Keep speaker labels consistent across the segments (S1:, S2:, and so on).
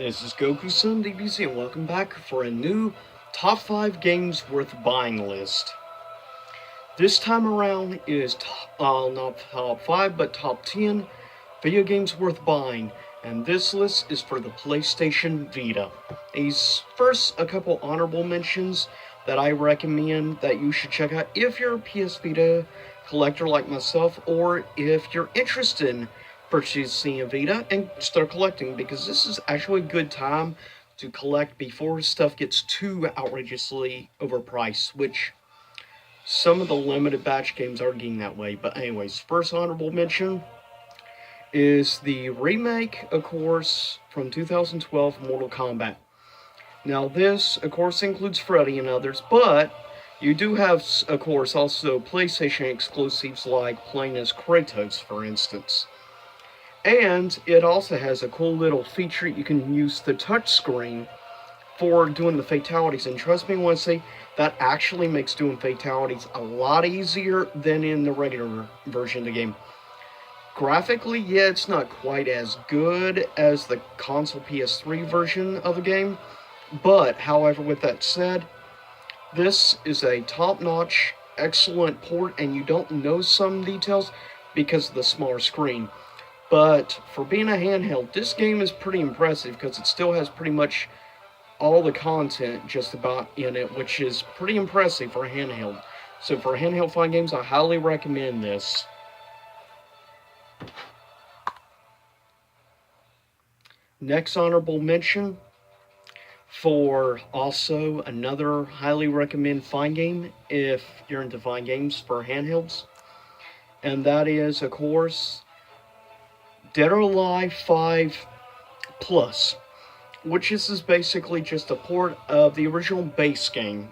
S1: This is Goku-san DBC and welcome back for a new top 5 games worth buying list. This time around is not top 5 but top 10 video games worth buying, and this list is for the PlayStation Vita. First, a couple honorable mentions that I recommend that you should check out if you're a PS Vita collector like myself, or if you're interested in purchasing a Vita and start collecting, because this is actually a good time to collect before stuff gets too outrageously overpriced, which some of the limited batch games are getting that way. But anyways, first honorable mention is the remake, of course, from 2012 Mortal Kombat. Now this, of course, includes Freddy and others, but you do have, of course, also PlayStation exclusives like playing as Kratos, for instance. And it also has a cool little feature. You can use the touchscreen for doing the fatalities. And trust me when I say that actually makes doing fatalities a lot easier than in the regular version of the game. Graphically, yeah, it's not quite as good as the console PS3 version of the game. But, however, with that said, this is a top-notch, excellent port, and you don't know some details because of the smaller screen. But for being a handheld, this game is pretty impressive because it still has pretty much all the content just about in it, which is pretty impressive for a handheld. So for handheld fun games, I highly recommend this. Next honorable mention for also another highly recommend fine game if you're into fine games for handhelds. And that is, of course, Dead or Alive 5 Plus, which is basically just a port of the original base game.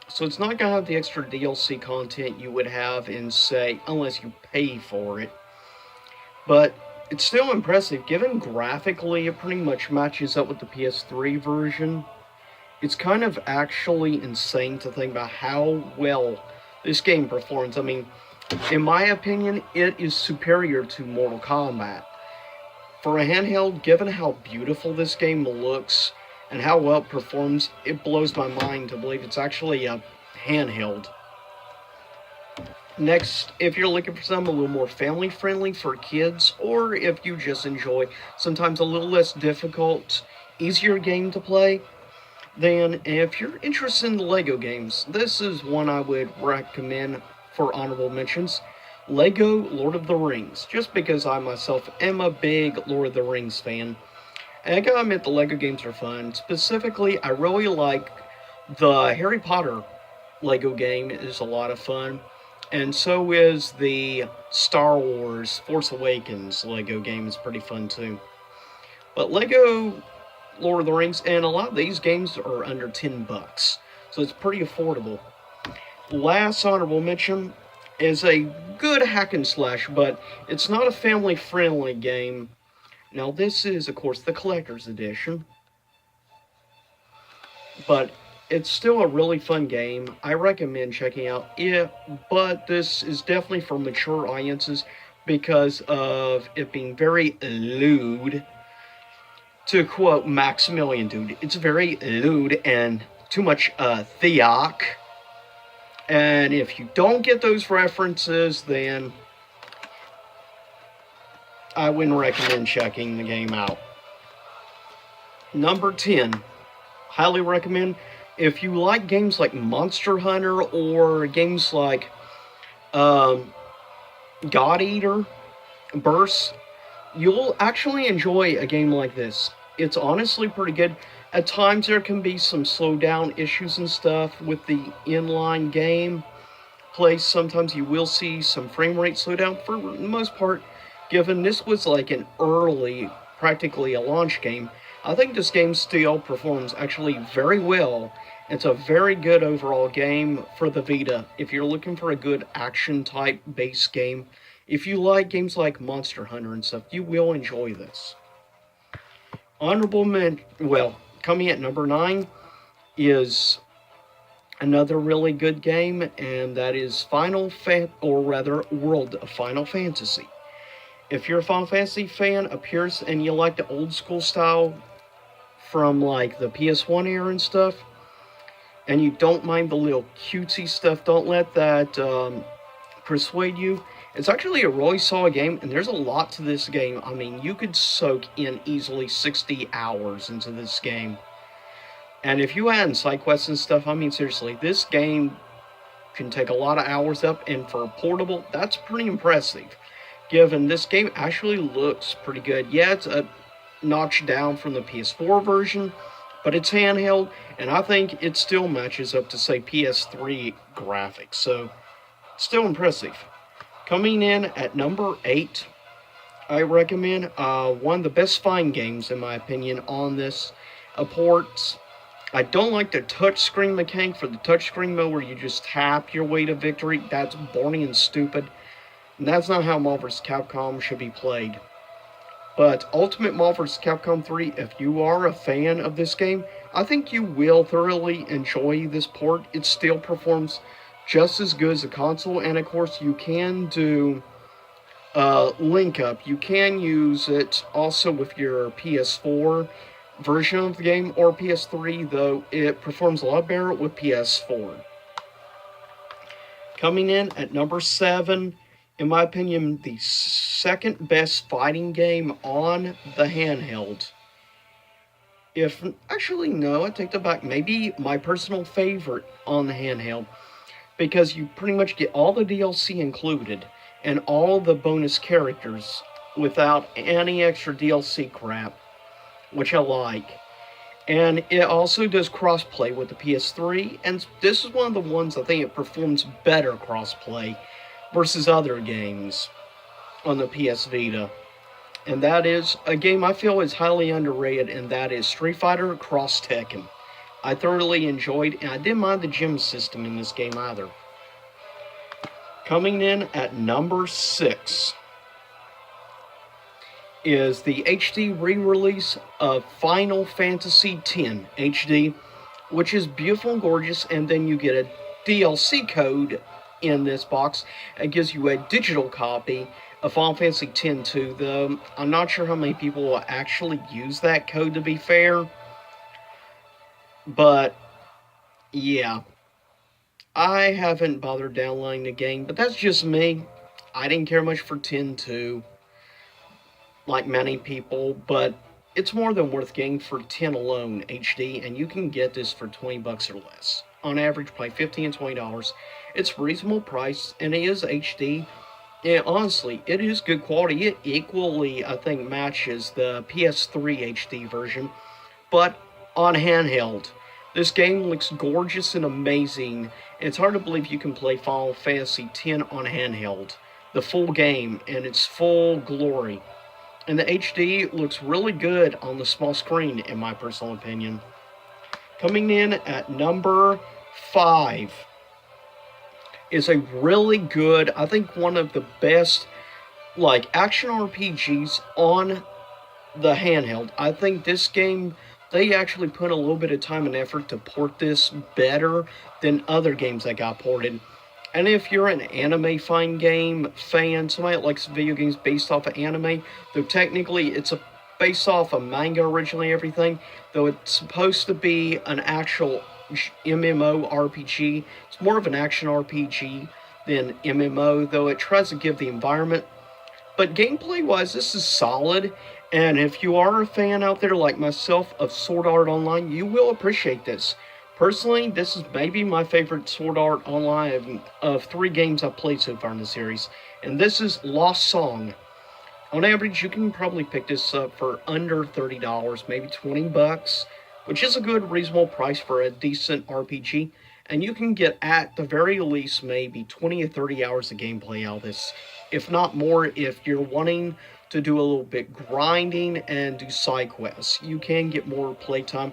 S1: So it's not going to have the extra DLC content you would have in, say, unless you pay for it. But it's still impressive, given graphically it pretty much matches up with the PS3 version. It's kind of actually insane to think about how well this game performs. I mean, in my opinion, it is superior to Mortal Kombat. For a handheld, given how beautiful this game looks and how well it performs, it blows my mind to believe it's actually a handheld. Next, if you're looking for something a little more family-friendly for kids, or if you just enjoy sometimes a little less difficult, easier game to play, then if you're interested in the LEGO games, this is one I would recommend for honorable mentions. LEGO Lord of the Rings, just because I myself am a big Lord of the Rings fan. And I gotta admit, the LEGO games are fun. Specifically, I really like the Harry Potter LEGO game. It is a lot of fun. And so is the Star Wars Force Awakens LEGO game. Is pretty fun too. But LEGO Lord of the Rings, and a lot of these games are under $10, so it's pretty affordable. Last honorable mention is a good hack and slash, but it's not a family-friendly game. Now this is, of course, the collector's edition, but it's still a really fun game. I recommend checking out it, but this is definitely for mature audiences because of it being very lewd. To quote Maximilian, dude, it's very lewd and too much theac. And if you don't get those references, then I wouldn't recommend checking the game out. Number 10, highly recommend if you like games like Monster Hunter or games like God Eater Burst, you'll actually enjoy a game like this. It's honestly pretty good. At times there can be some slowdown issues and stuff with the inline game play. Sometimes you will see some frame rate slowdown. For the most part, given this was like an early, practically a launch game, I think this game still performs actually very well. It's a very good overall game for the Vita. If you're looking for a good action type base game, if you like games like Monster Hunter and stuff, you will enjoy this. Coming at number 9 is another really good game, and that is World of Final Fantasy. If you're a Final Fantasy fan, and you like the old school style from like the PS1 era and stuff, and you don't mind the little cutesy stuff, don't let that persuade you. It's actually a really solid game, and there's a lot to this game. I mean, you could soak in easily 60 hours into this game. And if you add in side quests and stuff, I mean, seriously, this game can take a lot of hours up, and for portable, that's pretty impressive. Given this game actually looks pretty good. Yeah, it's a notch down from the PS4 version, but it's handheld, and I think it still matches up to, say, PS3 graphics, so still impressive. Coming in at number 8, I recommend one of the best fighting games, in my opinion, on this port. I don't like the touchscreen mechanic for the touchscreen mode where you just tap your way to victory. That's boring and stupid, and that's not how Marvel vs. Capcom should be played. But Ultimate Marvel vs. Capcom 3, if you are a fan of this game, I think you will thoroughly enjoy this port. It still performs just as good as the console, and of course you can do link up. You can use it also with your PS4 version of the game or PS3, though it performs a lot better with PS4. Coming in at number 7, in my opinion, the second best fighting game on the handheld. Actually, no, I take that back. Maybe my personal favorite on the handheld, because you pretty much get all the DLC included and all the bonus characters without any extra DLC crap, which I like. And it also does crossplay with the PS3, and this is one of the ones I think it performs better crossplay versus other games on the PS Vita. And that is a game I feel is highly underrated, and that is Street Fighter Cross Tekken. I thoroughly enjoyed, and I didn't mind the gym system in this game either. Coming in at number 6 is the HD re-release of Final Fantasy X HD, which is beautiful and gorgeous, and then you get a DLC code in this box. It gives you a digital copy of Final Fantasy X 2, though I'm not sure how many people will actually use that code, to be fair. But, yeah. I haven't bothered downloading the game, but that's just me. I didn't care much for 10-2, like many people, but it's more than worth getting for 10 alone HD, and you can get this for $20 or less. On average, play $15 and $20. It's reasonable price, and it is HD. And honestly, it is good quality. It equally, I think, matches the PS3 HD version, but on handheld. This game looks gorgeous and amazing. It's hard to believe you can play Final Fantasy X on handheld. The full game in its full glory. And the HD looks really good on the small screen, in my personal opinion. Coming in at number 5 is a really good, I think one of the best, like, action RPGs on the handheld. I think this game, they actually put a little bit of time and effort to port this better than other games that got ported. And if you're an anime fighting game fan, somebody that likes video games based off of anime, though technically it's based off a manga originally, everything, though it's supposed to be an actual MMORPG. It's more of an action RPG than MMO, though it tries to give the environment. But gameplay-wise, this is solid, and if you are a fan out there like myself of Sword Art Online, you will appreciate this. Personally, this is maybe my favorite Sword Art Online of 3 games I've played so far in the series, and this is Lost Song. On average, you can probably pick this up for under $30, maybe $20, which is a good, reasonable price for a decent RPG, and you can get, at the very least, maybe 20 or 30 hours of gameplay out of this, if not more, if you're wanting to do a little bit grinding and do side quests. You can get more playtime.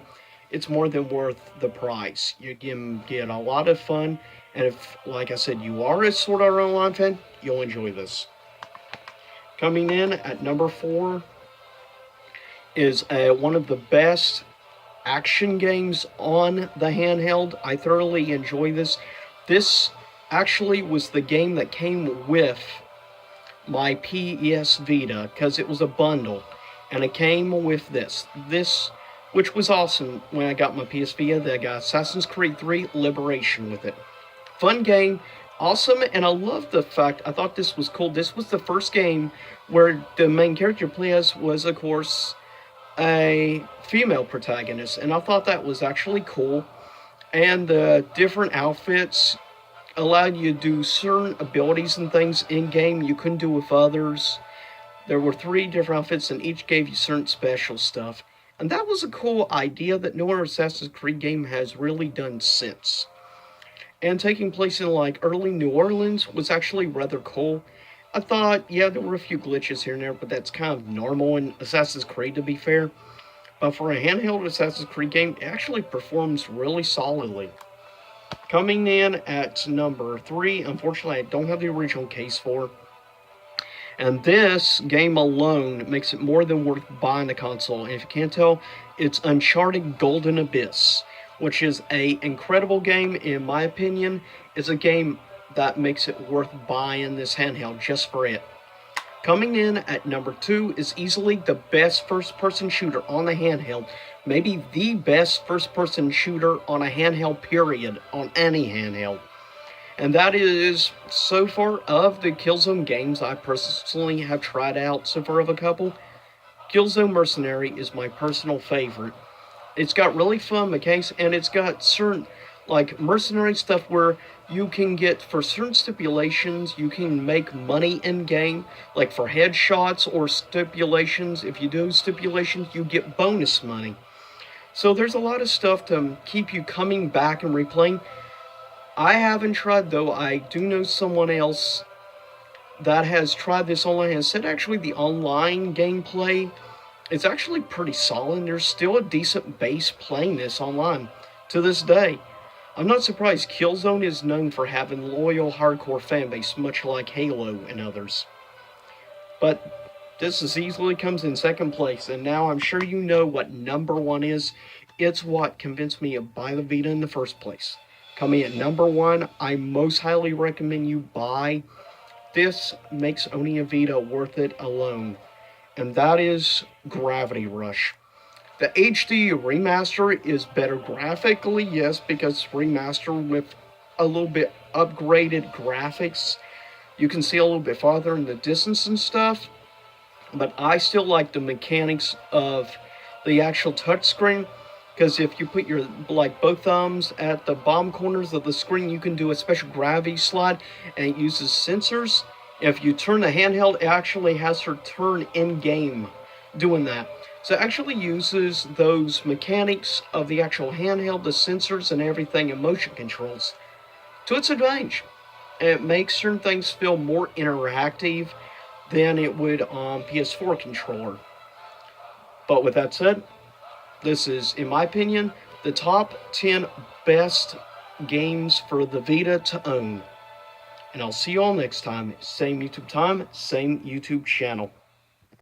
S1: It's more than worth the price. You can get a lot of fun, and if, like I said, you are a Sword Art Online fan, you'll enjoy this. Coming in at number 4 is one of the best action games on the handheld. I thoroughly enjoy this. This actually was the game that came with my PS Vita, because it was a bundle, and it came with this. This which was awesome when I got my PS Vita. That I got Assassin's Creed 3 Liberation with it. Fun game, awesome, and I love the fact, I thought this was cool. This was the first game where the main character you play as was, of course, a female protagonist, and I thought that was actually cool. And the different outfits allowed you to do certain abilities and things in game you couldn't do with others. There were 3 different outfits, and each gave you certain special stuff. And that was a cool idea that no other Assassin's Creed game has really done since. And taking place in like early New Orleans was actually rather cool. I thought, yeah, there were a few glitches here and there, but that's kind of normal in Assassin's Creed, to be fair. But for a handheld Assassin's Creed game, it actually performs really solidly. Coming in at number 3, unfortunately I don't have the original case for. And this game alone makes it more than worth buying the console. And if you can't tell, it's Uncharted Golden Abyss, which is an incredible game, in my opinion. It's a game that makes it worth buying this handheld just for it. Coming in at number 2 is easily the best first-person shooter on the handheld. Maybe the best first-person shooter on a handheld, period, on any handheld. And that is, so far, of the Killzone games I personally have tried out so far of a couple, Killzone Mercenary is my personal favorite. It's got really fun mechanics, and it's got certain, like, mercenary stuff where you can get, for certain stipulations, you can make money in-game, like for headshots or stipulations. If you do stipulations, you get bonus money. So there's a lot of stuff to keep you coming back and replaying. I haven't tried, though. I do know someone else that has tried this online and said actually the online gameplay is actually pretty solid. There's still a decent base playing this online to this day. I'm not surprised. Killzone is known for having loyal hardcore fanbase, much like Halo and others. But this easily comes in second place, and now I'm sure you know what number 1 is. It's what convinced me to buy the Vita in the first place. Coming at number 1, I most highly recommend you buy. This makes owning a Vita worth it alone, and that is Gravity Rush. The HD remaster is better graphically, yes, because remaster with a little bit upgraded graphics. You can see a little bit farther in the distance and stuff, but I still like the mechanics of the actual touchscreen, because if you put your, like, both thumbs at the bottom corners of the screen, you can do a special gravity slide, and it uses sensors. If you turn the handheld, it actually has her turn in-game doing that. So it actually uses those mechanics of the actual handheld, the sensors and everything, and motion controls to its advantage. And it makes certain things feel more interactive than it would on PS4 controller. But with that said, this is, in my opinion, the top 10 best games for the Vita to own. And I'll see you all next time. Same YouTube time, same YouTube channel.